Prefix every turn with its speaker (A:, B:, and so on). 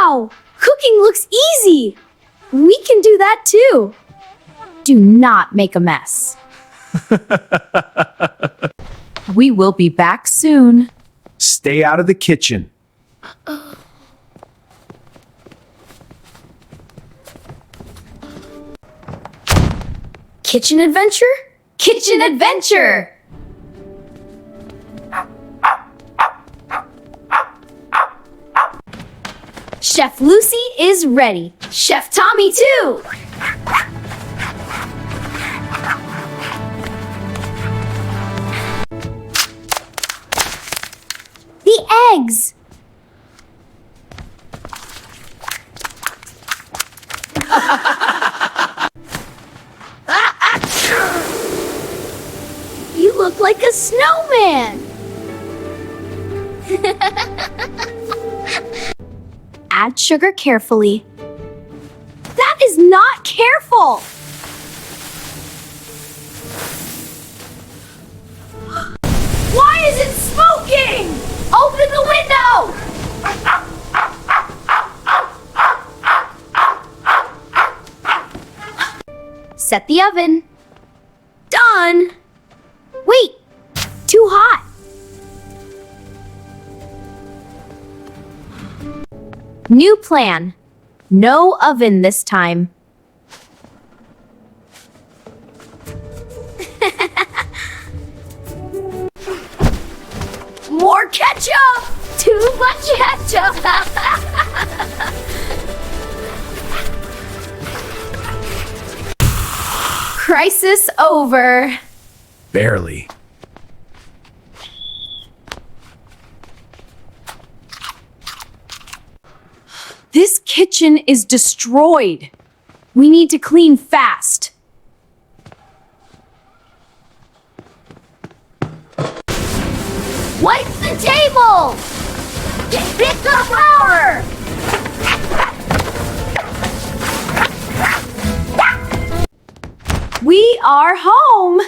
A: Wow! Cooking looks easy! We can do that too! Do not make a mess. We will be back soon.
B: Stay out of the kitchen.
A: Kitchen adventure? Kitchen adventure! Chef Lucy is ready. Chef Tommy too! The eggs! You look like a snowman! Add sugar carefully. That is not careful! Why is it smoking? Open the window! Set the oven. Done! Wait! Too hot! New plan. No oven this time. More ketchup! Too much ketchup! Crisis over.
B: Barely.
A: This kitchen is destroyed. We need to clean fast. Wipe the table! Pick the flour! We are home!